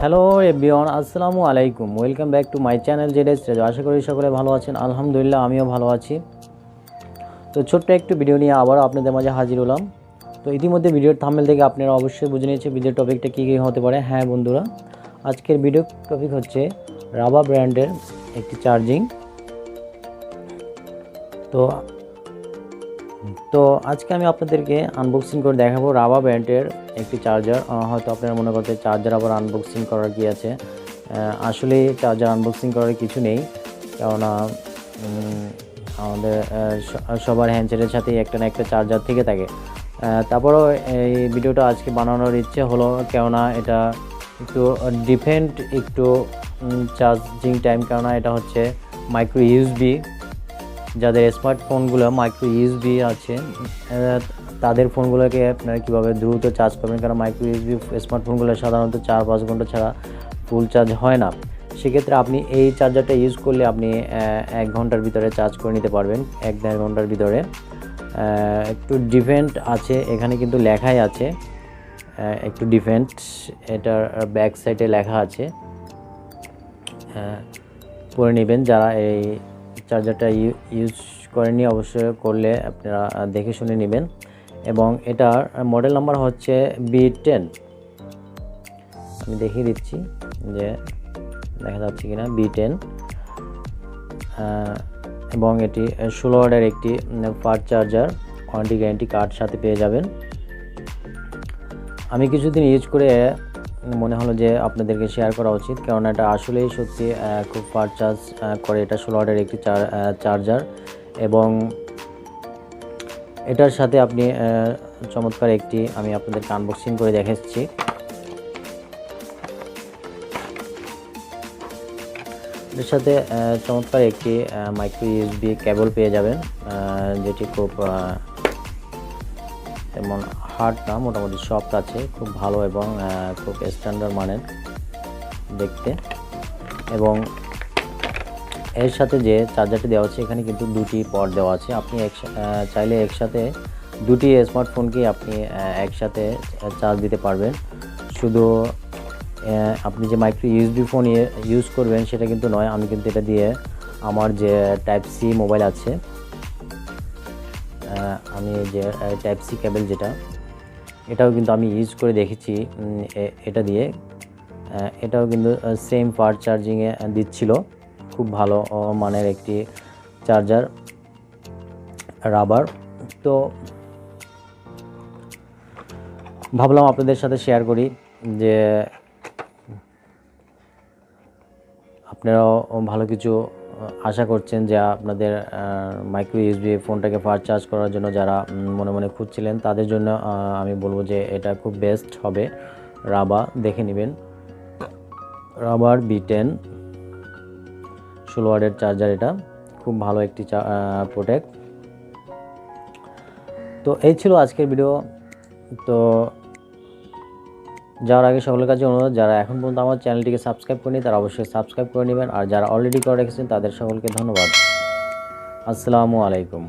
Hello everyone, আসসালামু আলাইকুম। Welcome back to my channel ZS রেজ। আশা করি সকলে ভালো আছেন। আলহামদুলিল্লাহ আমিও ভালো আছি। তো ছোট্ট একটু ভিডিও নিয়ে আবারও আপনাদের মাঝে হাজির হলাম। তো ইতিমধ্যে ভিডিওর থাম্বনেল থেকে আপনারা অবশ্যই বুঝে নিয়েছে ভিডিওর টপিকটা কী কী হতে পারে। হ্যাঁ বন্ধুরা, আজকের ভিডিও টপিক হচ্ছে রাবা ব্র্যান্ডের একটি চার্জিং। তো আজকে আমি আপনাদেরকে আনবক্সিং করে দেখাবো রাবা ব্র্যান্ডের একটি চার্জার। হয়তো আপনারা মনে করতে চার্জার আবার আনবক্সিং করার কি আছে। আসলে চার্জার আনবক্সিং করার কিছু নেই, কেননা আমাদের সবার হ্যান্ডসেটের সাথেই একটা না একটা চার্জার থেকে থাকে। তারপরেও এই ভিডিওটা আজকে বানানোর ইচ্ছে হলো, কেননা এটা একটু ডিফারেন্ট একটু চার্জিং টাইম, কেননা এটা হচ্ছে মাইক্রো ইউএসবি। যাদের স্মার্টফোনগুলো মাইক্রো ইউএসবি আছে তাদের ফোনগুলোকে আপনারা কীভাবে দ্রুত চার্জ করবেন, কারণ মাইক্রো ইউএসবি স্মার্টফোনগুলো সাধারণত 4-5 ঘন্টা ছাড়া ফুল চার্জ হয় না। সেক্ষেত্রে আপনি এই চার্জারটা ইউজ করলে আপনি 1 ঘন্টার ভিতরে চার্জ করে নিতে পারবেন, 1-1.5 ঘন্টার ভিতরে। একটু ডিফারেন্ট আছে, এখানে কিন্তু লেখাই আছে একটু ডিফারেন্ট, এটার ব্যাক সাইডে লেখা আছে, পড়ে নেবেন। যারা এই চার্জারটা ইউজ করেননি অবশ্যই করলে আপনারা দেখে শুনে নেবেন। এবং এটার মডেল নাম্বার হচ্ছে B10। আমি দেখিয়ে দিচ্ছি যে দেখা যাচ্ছে কিনা, B10। এবং এটি 16 ওয়াটের একটি fast charger, warranty guarantee card সাথে পেয়ে যাবেন। আমি কিছুদিন ইউজ করে মনে হলো যে আপনাদেরকে শেয়ার করা উচিত, কারণ এটা আসলেই সত্যি খুব ফাস্ট চার্জ করে। এটা 16 ওয়াটের একটি চার্জার এবং এটার সাথে আপনি চমৎকার একটি, আমি আপনাদেরকে আনবক্সিং করে দেখাচ্ছি। এর সাথে চমৎকার একটি মাইক্রো ইউএসবি কেবল পেয়ে যাবেন, যেটি খুব তেমন হার্ড না, মোটামুটি সফট আছে, খুব ভালো এবং খুব স্ট্যান্ডার্ড মানের দেখতে। এবং এর সাথে যে চার্জারটি দেওয়া আছে এখানে কিন্তু 2টি পট দেওয়া আছে। আপনি চাইলে একসাথে 2টি স্মার্টফোনকে আপনি একসাথে চার্জ দিতে পারবেন। শুধু আপনি যে মাইক্রো ইউএসবি ফোন ইউজ করবেন সেটা কিন্তু নয়, আমি কিন্তু এটা দিয়ে আমার যে টাইপ সি মোবাইল আছে, আমি যে টাইপ সি কেবল যেটা, এটাও কিন্তু আমি ইউজ করে দেখেছি এটা দিয়ে। এটাও কিন্তু সেম ফাস্ট চার্জিংয়ে দিচ্ছিল, খুব ভালো মানের একটি চার্জার রাবার। তো ভাবলাম আপনাদের সাথে শেয়ার করি যে আপনারাও ভালো কিছু আশা করছেন, যে আপনাদের মাইক্রো ইউএসবি ফোনটাকে ফাস্ট চার্জ করার জন্য যারা মনে মনে খুঁজছিলেন তাদের জন্য আমি বলবো যে এটা খুব বেস্ট হবে। রাবা দেখে নেবেন, রাবার B10 16 ওয়াটের চার্জার, এটা খুব ভালো একটি প্রোডাক্ট। তো এই ছিল আজকের ভিডিও। তো যাওয়ার আগে সকলের কাছে অনুরোধ, যারা এখন পর্যন্ত আমার চ্যানেলটিকে সাবস্ক্রাইব করেনি তারা অবশ্যই সাবস্ক্রাইব করে নেবেন, আর যারা অলরেডি করে রেখেছেন তাদের সকলকে ধন্যবাদ। আসসালামু আলাইকুম।